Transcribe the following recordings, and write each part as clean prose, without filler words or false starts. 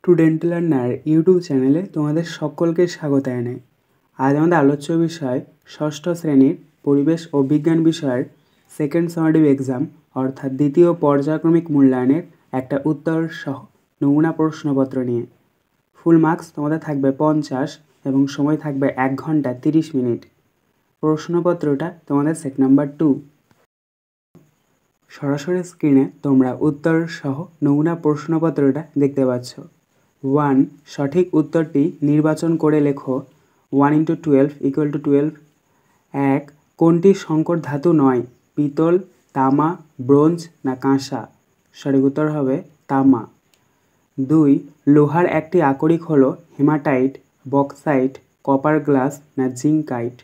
Student learner YouTube চ্যানেলে তোমাদের সকলকে স্বাগত জানাই। আজ আমাদের আলোচ্য বিষয় ষষ্ঠ শ্রেণীর পরিবেশ ও বিজ্ঞান বিষয়ের সেকেন্ড সামেটিভ এক্সাম অর্থাৎ দ্বিতীয় পর্যায়ক্রমিক মূল্যায়নের একটা উত্তর সহ নমুনা প্রশ্নপত্র নিয়ে। ফুল মার্কস তোমাদের থাকবে 50 এবং সময় থাকবে 1 ঘন্টা 30 মিনিট। প্রশ্নপত্রটা তোমাদের সেট নাম্বার 2। সরাসরি স্ক্রিনে তোমরা উত্তর সহ নমুনা প্রশ্নপত্রটা দেখতে পাচ্ছ। 1. সঠিক উত্তরটি নির্বাচন করে লেখো। 1 × 12 = 12। 1. কোনটি সংকর ধাতু নয়? পিতল, তামা, ব্রোঞ্জ না কাঁসা? সঠিক উত্তর হবে তামা। 2. লোহার একটি আকরিক হলো হেমাটাইট, বক্সাইট, কপার গ্লাস না জিঙ্কাইট?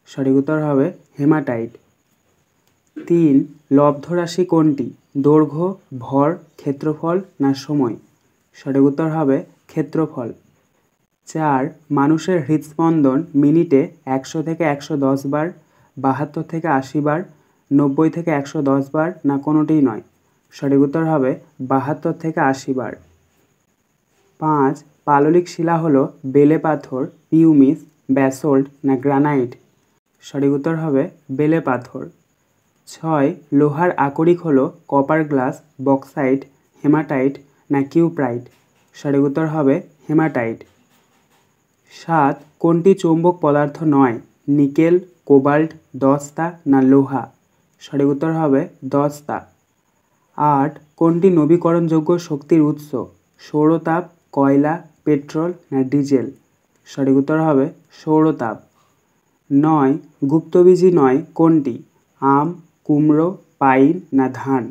সঠিক উত্তর হবে হেমাটাইট। 3. লব্ধ রাশি কোনটি? দৈর্ঘ্য, ভর, ক্ষেত্রফল না সময়? সঠিক উত্তর হবে ক্ষেত্রফল। 4. মানুষের হৃদস্পন্দন মিনিটে 100 থেকে 110 বার, 72 থেকে 80 বার, 90 থেকে 110 বার না কোনোটিই নয়? সঠিক উত্তর হবে 72 থেকে 80 বার। 5. পাললিক শিলা হলো বেলে পাথর, পিউমিস, ব্যাসল্ট না গ্রানাইট? সঠিক উত্তর হবে বেলে পাথর। 6. লোহার আকরিক হলো কপার গ্লাস, বক্সাইট, হেমাটাইট না কিউপ্রাইট? সঠিক উত্তর হবে হেমাটাইট। 7. কোনটি চৌম্বক পদার্থ নয়? নিকেল, কোবাল্ট, দস্তা না লোহা? সঠিক উত্তর হবে দস্তা। 8. কোনটি নবীকরণযোগ্য শক্তির উৎস? সৌরতাপ, কয়লা, পেট্রোল না ডিজেল? সঠিক উত্তর হবে সৌরতাপ। 9. গুপ্তবীজী নয় কোনটি? আম, কুমড়ো, পাইন না ধান?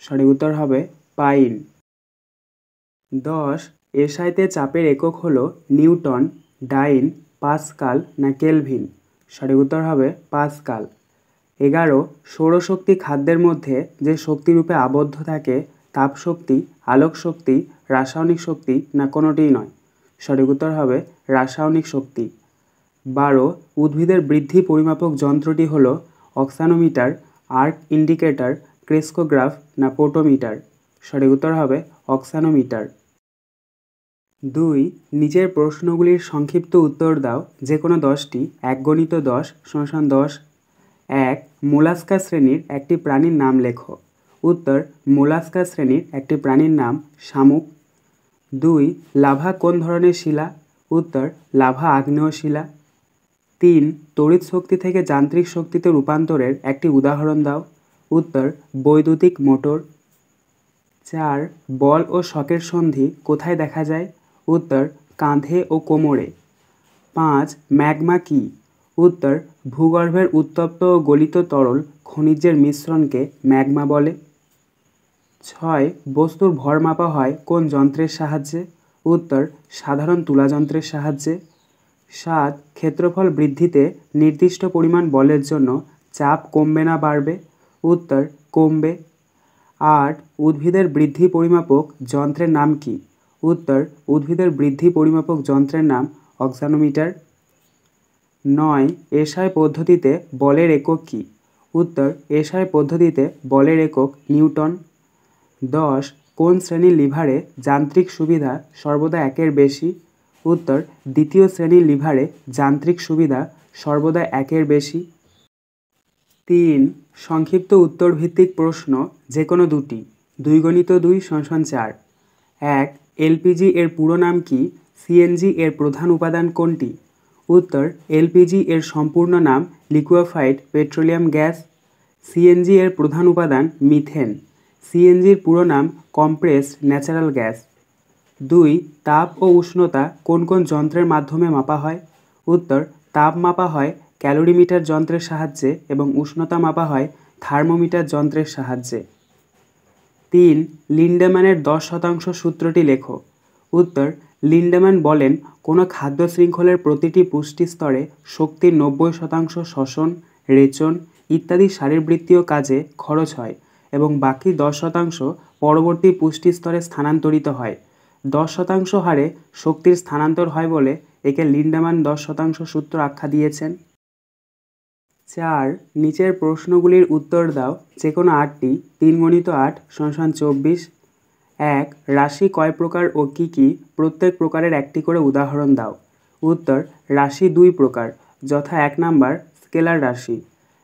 সঠিক উত্তর হবে পাইন। 10. এসআইতে চাপের একক হলো নিউটন, ডাইন, পাস্কাল না কেলভিন? সঠিক উত্তর হবে পাস্কাল। 11. সৌরশক্তি খাদ্যের মধ্যে যে শক্তিরূপে আবদ্ধ থাকে তাপশক্তি, আলোক শক্তি, রাসায়নিক শক্তি না কোনোটিই নয়? সঠিক উত্তর হবে রাসায়নিক শক্তি। 12. উদ্ভিদের বৃদ্ধি পরিমাপক যন্ত্রটি হলো অক্সানোমিটার, আর্ক ইন্ডিকেটর, ক্রেস্কোগ্রাফ না পোটোমিটার? সঠিক উত্তর হবে অক্সানোমিটার। 2. নিচের প্রশ্নগুলির সংক্ষিপ্ত উত্তর দাও, যে কোনো 10টি। 1 × 10 = 10। 1. মোলাস্কা শ্রেণীর একটি প্রাণীর নাম লেখো। উত্তর: মোলাস্কা শ্রেণীর একটি প্রাণীর নাম শামুক। 2. লাভা কোন ধরনের শিলা? উত্তর: লাভা আগ্নেয় শিলা। 3. তড়িৎ শক্তি থেকে যান্ত্রিক শক্তিতে রূপান্তরের একটি উদাহরণ দাও। উত্তর: বৈদ্যুতিক মোটর। 4. বল ও শকের সন্ধি কোথায় দেখা যায়? উত্তর: কাঁধে ও কোমরে। 5. ম্যাগমা কী? উত্তর: ভূগর্ভের উত্তপ্ত ও গলিত তরল খনিজের মিশ্রণকে ম্যাগমা বলে। 6. বস্তুর ভর মাপা হয় কোন যন্ত্রের সাহায্যে? উত্তর: সাধারণ তুলা যন্ত্রের সাহায্যে। 7. ক্ষেত্রফল বৃদ্ধিতে নির্দিষ্ট পরিমাণ বলের জন্য চাপ কমবে না বাড়বে? উত্তর: কমবে। 8. উদ্ভিদের বৃদ্ধি পরিমাপক যন্ত্রের নাম কি? উত্তর: উদ্ভিদের বৃদ্ধি পরিমাপক যন্ত্রের নাম অক্সানোমিটার। 9. এসআই পদ্ধতিতে বলের একক কী? উত্তর: এসআই পদ্ধতিতে বলের একক নিউটন। 10. কোন শ্রেণীর লিভারে যান্ত্রিক সুবিধা সর্বদা 1-এর বেশি? উত্তর: দ্বিতীয় শ্রেণীর লিভারে যান্ত্রিক সুবিধা সর্বদা 1-এর বেশি। 3. সংক্ষিপ্ত উত্তর ভিত্তিক প্রশ্ন, যে কোনো 2টি। 2 × 2 = 4। 1. এলপিজি এর পুরো নাম কি? সিএনজি এর প্রধান উপাদান কোনটি? উত্তর: এলপিজি এর সম্পূর্ণ নাম লিকুইফাইড পেট্রোলিয়াম গ্যাস। সিএনজি এর প্রধান উপাদান মিথেন। সিএনজির পুরো নাম কম্প্রেসড ন্যাচারাল গ্যাস। 2. তাপ ও উষ্ণতা কোন কোন যন্ত্রের মাধ্যমে মাপা হয়? উত্তর: তাপ মাপা হয় ক্যালোরিমিটার যন্ত্রের সাহায্যে এবং উষ্ণতা মাপা হয় থার্মোমিটার যন্ত্রের সাহায্যে। 3. লিন্ডেম্যানের 10% সূত্রটি লেখো। উত্তর: লিন্ডেম্যান বলেন, কোনো খাদ্য শৃঙ্খলের প্রতিটি পুষ্টি স্তরে শক্তির 90% শ্বসন, রেচন ইত্যাদি শারীরবৃত্তীয় কাজে খরচ হয় এবং বাকি 10% পরবর্তী পুষ্টি স্তরে স্থানান্তরিত হয়। 10% হারে শক্তির স্থানান্তর হয় বলে একে লিন্ডেম্যান 10% সূত্র আখ্যা দিয়েছেন। 4. নিচের প্রশ্নগুলির উত্তর দাও, যে কোনো 8টি। 3 × 8 = 24। এক, রাশি কয় প্রকার ও কী কী? প্রত্যেক প্রকারের একটি করে উদাহরণ দাও। উত্তর, রাশি দুই প্রকার, যথা 1 নাম্বার স্কেলার রাশি।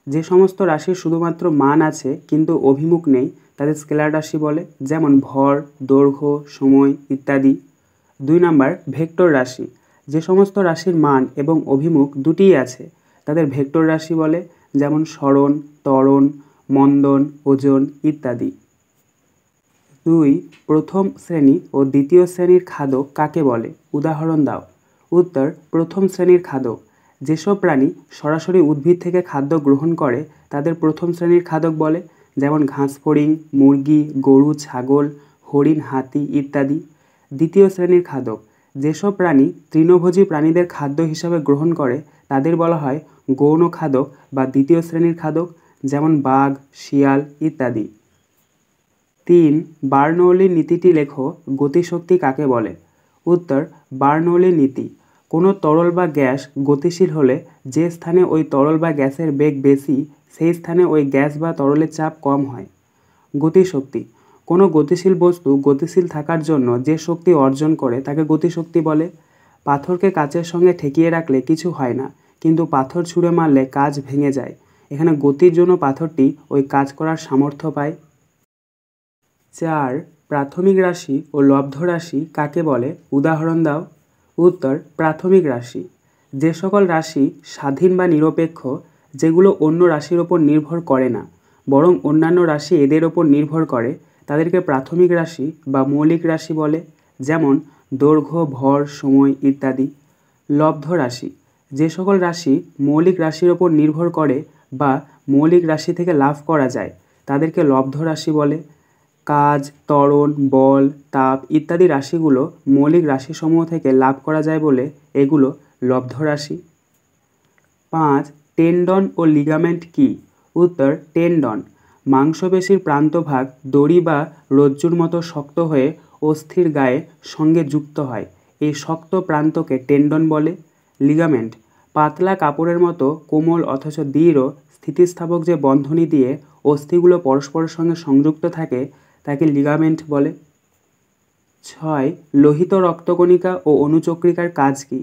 যে সমস্ত রাশির শুধুমাত্র মান আছে কিন্তু অভিমুখ নেই তাদের স্কেলার রাশি বলে, যেমন ভর, দৈর্ঘ্য, সময় ইত্যাদি। 2 নাম্বার ভেক্টর রাশি। যে সমস্ত রাশির মান এবং অভিমুখ দুটিই আছে তাদের ভেক্টর রাশি বলে, যেমন সরণ, ত্বরণ, মন্দন, ওজন ইত্যাদি। 2, প্রথম শ্রেণী ও দ্বিতীয় শ্রেণীর খাদক কাকে বলে? উদাহরণ দাও। উত্তর, প্রথম শ্রেণীর খাদক যেসব প্রাণী সরাসরি উদ্ভিদ থেকে খাদ্য গ্রহণ করে তাদের প্রথম শ্রেণীর খাদক বলে, যেমন ঘাসফড়িং, মুরগি, গরু, ছাগল, হরিণ, হাতি ইত্যাদি। দ্বিতীয় শ্রেণীর খাদক যেসব প্রাণী তৃণভোজী প্রাণীদের খাদ্য হিসাবে গ্রহণ করে তাদের বলা হয় গৌণ খাদক বা দ্বিতীয় শ্রেণীর খাদক, যেমন বাঘ, শিয়াল ইত্যাদি। 3, বার্নৌলির নীতিটি লেখো। গতিশক্তি কাকে বলে? উত্তর, বার্নৌলির নীতি। কোনো তরল বা গ্যাস গতিশীল হলে যে স্থানে ওই তরল বা গ্যাসের বেগ বেশি সেই স্থানে ওই গ্যাস বা তরলের চাপ কম হয়। গতিশক্তি কোনো গতিশীল বস্তু গতিশীল থাকার জন্য যে শক্তি অর্জন করে তাকে গতিশক্তি বলে। পাথরকে কাচের সঙ্গে ঠেকিয়ে রাখলে কিছু হয় না, কিন্তু পাথর ছুঁড়ে মারলে কাঁচ ভেঙে যায়। এখানে গতির জন্য পাথরটি ওই কাজ করার সামর্থ্য পায়। 4, প্রাথমিক রাশি ও লব্ধ রাশি কাকে বলে? উদাহরণ দাও। উত্তর, প্রাথমিক রাশি যে সকল রাশি স্বাধীন বা নিরপেক্ষ, যেগুলো অন্য রাশির ওপর নির্ভর করে না বরং অন্যান্য রাশি এদের ওপর নির্ভর করে, তাদেরকে প্রাথমিক রাশি বা মৌলিক রাশি বলে, যেমন দৈর্ঘ্য, ভর, সময় ইত্যাদি। লব্ধ রাশি যে সকল রাশি মৌলিক রাশির ওপর নির্ভর করে বা মৌলিক রাশি থেকে লাভ করা যায় তাদেরকে লব্ধ রাশি বলে। কাজ, ত্বরণ, বল, তাপ ইত্যাদি রাশিগুলো মৌলিক রাশিসমূহ থেকে লাভ করা যায় বলে এগুলো লব্ধ রাশি। 5, টেন্ডন ও লিগামেন্ট কী? উত্তর, টেন্ডন মাংসপেশির প্রান্তভাগ দড়ি বা রজ্জুর মতো শক্ত হয়ে অস্থির গায়ে সঙ্গে যুক্ত হয়, এই শক্ত প্রান্তকে টেন্ডন বলে। লিগামেন্ট পাতলা কাপড়ের মতো কোমল অথচ দৃঢ় স্থিতিস্থাপক যে বন্ধনী দিয়ে অস্থিগুলো পরস্পরের সঙ্গে সংযুক্ত থাকে তাকে লিগামেন্ট বলে। 6, লোহিত রক্তকণিকা ও অনুচক্রিকার কাজ কী?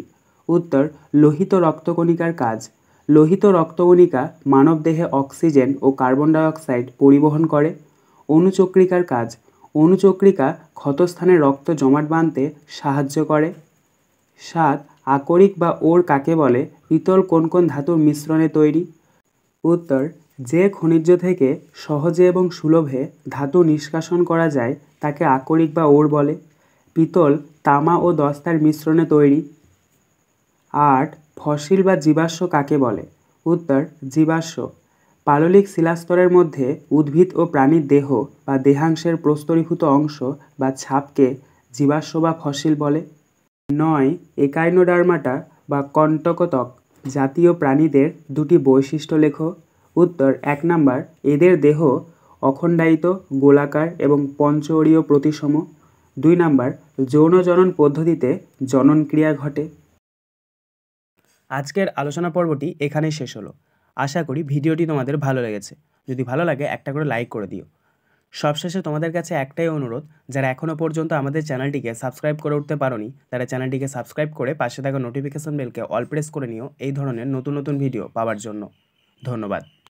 উত্তর, লোহিত রক্তকণিকার কাজ লোহিত রক্তকণিকা মানবদেহে অক্সিজেন ও কার্বন ডাইঅক্সাইড পরিবহন করে। অনুচক্রিকার কাজ অনুচক্রিকা ক্ষতস্থানে রক্ত জমাট বাঁধতে সাহায্য করে। 7, আকরিক বা ওর কাকে বলে? পিতল কোন কোন ধাতুর মিশ্রণে তৈরি? উত্তর, যে খনিজ থেকে সহজে এবং সুলভে ধাতু নিষ্কাশন করা যায় তাকে আকরিক বা ওর বলে। পিতল তামা ও দস্তার মিশ্রণে তৈরি। 8, ফসিল বা জীবাশ্ম কাকে বলে? উত্তর, জীবাশ্ম পাললিক শিলাস্তরের মধ্যে উদ্ভিদ ও প্রাণীর দেহ বা দেহাংশের প্রস্তরীভূত অংশ বা ছাপকে জীবাশ্ম বা ফসিল বলে। 9, একাইনোডার্মাটা বা কন্টকতক জাতীয় প্রাণীদের দুটি বৈশিষ্ট্য লেখো। উত্তর, 1 নাম্বার এদের দেহ অখণ্ডায়িত, গোলাকার এবং পঞ্চঅরীয় প্রতিসম। 2 নাম্বার যৌন জনন পদ্ধতিতে জনন ক্রিয়া ঘটে। আজকের আলোচনা পর্বটি এখানেই শেষ হলো। আশা করি ভিডিওটি তোমাদের ভালো লেগেছে। যদি ভালো লাগে একটা করে লাইক করে দিও। সবশেষে তোমাদের কাছে একটাই অনুরোধ, যারা এখনও পর্যন্ত আমাদের চ্যানেলটিকে সাবস্ক্রাইব করে উঠতে পারোনি তারা চ্যানেলটিকে সাবস্ক্রাইব করে পাশে থাকা নোটিফিকেশন বেলকে অল প্রেস করে নিও এই ধরনের নতুন নতুন ভিডিও পাওয়ার জন্য। ধন্যবাদ।